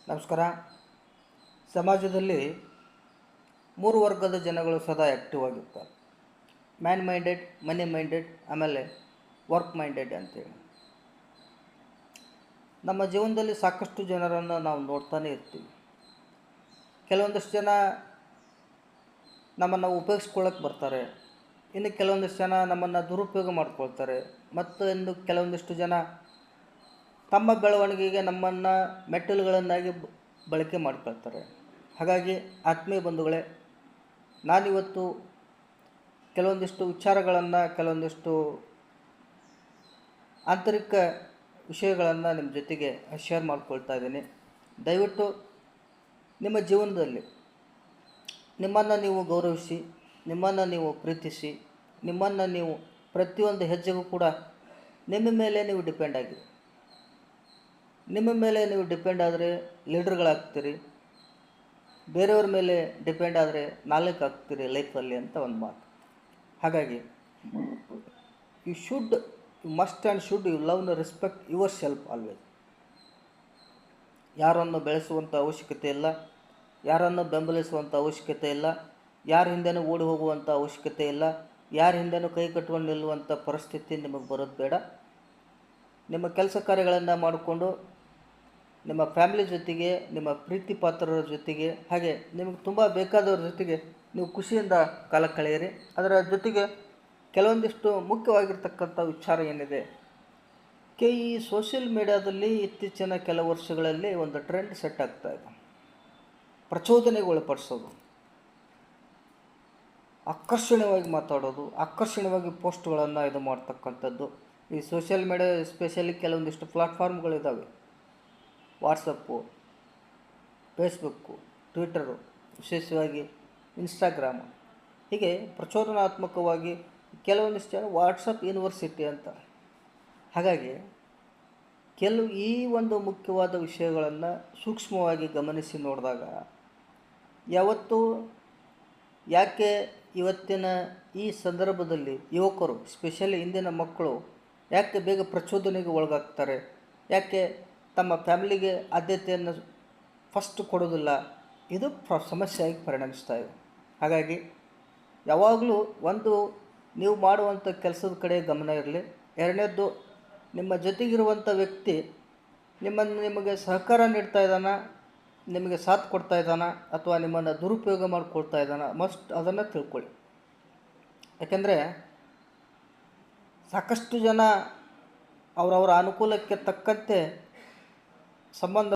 ನಮಸ್ಕಾರ. ಸಮಾಜದಲ್ಲಿ ಮೂರು ವರ್ಗದ ಜನಗಳು ಸದಾ ಆ್ಯಕ್ಟಿವ್ ಆಗಿರ್ತಾರೆ. ಮ್ಯಾನ್ ಮೈಂಡೆಡ್, ಮನಿ ಮೈಂಡೆಡ್, ಆಮೇಲೆ ವರ್ಕ್ ಮೈಂಡೆಡ್ ಅಂತೇಳಿ. ನಮ್ಮ ಜೀವನದಲ್ಲಿ ಸಾಕಷ್ಟು ಜನರನ್ನು ನಾವು ನೋಡ್ತಾನೆ ಇರ್ತೀವಿ. ಕೆಲವೊಂದಷ್ಟು ಜನ ನಮ್ಮನ್ನು ಉಪಯೋಗಿಸ್ಕೊಳ್ಳೋಕೆ ಬರ್ತಾರೆ, ಇನ್ನು ಕೆಲವೊಂದಷ್ಟು ಜನ ನಮ್ಮನ್ನು ದುರುಪಯೋಗ ಮಾಡ್ಕೊಳ್ತಾರೆ, ಮತ್ತು ಇನ್ನು ಕೆಲವೊಂದಿಷ್ಟು ಜನ ತಮ್ಮ ಬೆಳವಣಿಗೆಗೆ ನಮ್ಮನ್ನು ಮೆಟ್ಟಿಲುಗಳನ್ನಾಗಿ ಬಳಕೆ ಮಾಡ್ಕೊಳ್ತಾರೆ. ಹಾಗಾಗಿ ಆತ್ಮೀಯ ಬಂಧುಗಳೇ, ನಾನಿವತ್ತು ಕೆಲವೊಂದಿಷ್ಟು ವಿಚಾರಗಳನ್ನು, ಕೆಲವೊಂದಿಷ್ಟು ಆಂತರಿಕ ವಿಷಯಗಳನ್ನು ನಿಮ್ಮ ಜೊತೆಗೆ ಶೇರ್ ಮಾಡ್ಕೊಳ್ತಾ ಇದ್ದೀನಿ. ದಯವಿಟ್ಟು ನಿಮ್ಮ ಜೀವನದಲ್ಲಿ ನಿಮ್ಮನ್ನು ನೀವು ಗೌರವಿಸಿ, ನಿಮ್ಮನ್ನು ನೀವು ಪ್ರೀತಿಸಿ, ನಿಮ್ಮನ್ನು ನೀವು ಪ್ರತಿಯೊಂದು ಹೆಜ್ಜೆಗೂ ಕೂಡ ನಿಮ್ಮ ಮೇಲೆ ನೀವು ಡಿಪೆಂಡ್ ಆಗಿ, ನಿಮ್ಮ ಮೇಲೆ ನೀವು ಡಿಪೆಂಡ್ ಆದರೆ ಲೀಡರ್ಗಳಾಗ್ತೀರಿ, ಬೇರೆಯವ್ರ ಮೇಲೆ ಡಿಪೆಂಡ್ ಆದರೆ ನಾಲ್ಕು ಆಗ್ತೀರಿ ಲೈಫಲ್ಲಿ ಅಂತ ಒಂದು ಮಾತು. ಹಾಗಾಗಿ you must and should you love and respect yourself always. ಯಾರನ್ನು ಬೆಳೆಸುವಂಥ ಅವಶ್ಯಕತೆ ಇಲ್ಲ, ಯಾರನ್ನು ಬೆಂಬಲಿಸುವಂಥ ಅವಶ್ಯಕತೆ ಇಲ್ಲ, ಯಾರ ಹಿಂದೆನೂ ಓಡಿ ಹೋಗುವಂಥ ಅವಶ್ಯಕತೆ ಇಲ್ಲ, ಯಾರ ಹಿಂದೆನೂ ಕೈ ಕಟ್ಕೊಂಡು ನಿಲ್ಲುವಂಥ ಪರಿಸ್ಥಿತಿ ನಿಮಗೆ ಬರೋದು ಬೇಡ. ನಿಮ್ಮ ಕೆಲಸ ಕಾರ್ಯಗಳನ್ನು ಮಾಡಿಕೊಂಡು ನಿಮ್ಮ ಫ್ಯಾಮಿಲಿ ಜೊತೆಗೆ, ನಿಮ್ಮ ಪ್ರೀತಿ ಪಾತ್ರರ ಜೊತೆಗೆ, ಹಾಗೆ ನಿಮಗೆ ತುಂಬ ಬೇಕಾದವ್ರ ಜೊತೆಗೆ ನೀವು ಖುಷಿಯಿಂದ ಕಾಲ ಕಳೆಯಿರಿ. ಅದರ ಜೊತೆಗೆ ಕೆಲವೊಂದಿಷ್ಟು ಮುಖ್ಯವಾಗಿರ್ತಕ್ಕಂಥ ವಿಚಾರ ಏನಿದೆ, ಈ ಸೋಷಿಯಲ್ ಮೀಡಿಯಾದಲ್ಲಿ ಇತ್ತೀಚಿನ ಕೆಲವು ವರ್ಷಗಳಲ್ಲಿ ಒಂದು ಟ್ರೆಂಡ್ ಸೆಟ್ ಆಗ್ತಾ ಇದೆ. ಪ್ರಚೋದನೆಗೆ ಒಳಪಡಿಸೋದು, ಆಕರ್ಷಣೀಯವಾಗಿ ಮಾತಾಡೋದು, ಆಕರ್ಷಣೀಯವಾಗಿ ಪೋಸ್ಟ್ಗಳನ್ನು ಇದು ಮಾಡ್ತಕ್ಕಂಥದ್ದು. ಈ ಸೋಷಿಯಲ್ ಮೀಡಿಯಾ ಎಸ್ಪೆಷಲಿ ಕೆಲವೊಂದಿಷ್ಟು ಪ್ಲಾಟ್ಫಾರ್ಮ್ಗಳಿದ್ದಾವೆ. ವಾಟ್ಸಪ್ಪು, ಫೇಸ್ಬುಕ್ಕು, ಟ್ವಿಟರು, ವಿಶೇಷವಾಗಿ ಇನ್ಸ್ಟಾಗ್ರಾಮು, ಹೀಗೆ ಪ್ರಚೋದನಾತ್ಮಕವಾಗಿ ಕೆಲವೊಂದಿಷ್ಟು ಜನ ವಾಟ್ಸಪ್ ಯೂನಿವರ್ಸಿಟಿ ಅಂತ. ಹಾಗಾಗಿ ಈ ಒಂದು ಮುಖ್ಯವಾದ ವಿಷಯಗಳನ್ನು ಸೂಕ್ಷ್ಮವಾಗಿ ಗಮನಿಸಿ ನೋಡಿದಾಗ, ಯಾಕೆ ಇವತ್ತಿನ ಈ ಸಂದರ್ಭದಲ್ಲಿ ಯುವಕರು, ಸ್ಪೆಷಲಿ ಇಂದಿನ ಮಕ್ಕಳು ಯಾಕೆ ಬೇಗ ಪ್ರಚೋದನೆಗೆ ಒಳಗಾಗ್ತಾರೆ, ಯಾಕೆ ತಮ್ಮ ಫ್ಯಾಮಿಲಿಗೆ ಆದ್ಯತೆಯನ್ನು ಫಸ್ಟ್ ಕೊಡೋದಿಲ್ಲ, ಇದು ಸಮಸ್ಯೆಯಾಗಿ ಪರಿಣಮಿಸ್ತಾ ಇದೆ. ಹಾಗಾಗಿ ಯಾವಾಗಲೂ ನೀವು ಮಾಡುವಂಥ ಕೆಲಸದ ಕಡೆ ಗಮನ ಇರಲಿ. ಎರಡನೇದ್ದು, ನಿಮ್ಮ ಜೊತೆಗಿರುವಂಥ ವ್ಯಕ್ತಿ ನಿಮಗೆ ಸಹಕಾರ ನೀಡ್ತಾ ಇದ್ದಾನ, ನಿಮಗೆ ಸಾಥ್ ಕೊಡ್ತಾ ಇದ್ದಾನ, ಅಥವಾ ನಿಮ್ಮನ್ನು ದುರುಪಯೋಗ ಮಾಡಿಕೊಳ್ತಾ ಇದ್ದಾನ, ಅದನ್ನು ತಿಳ್ಕೊಳ್ಳಿ. ಯಾಕೆಂದರೆ ಸಾಕಷ್ಟು ಜನ ಅವರವರ ಅನುಕೂಲಕ್ಕೆ ತಕ್ಕಂತೆ ಸಂಬಂಧ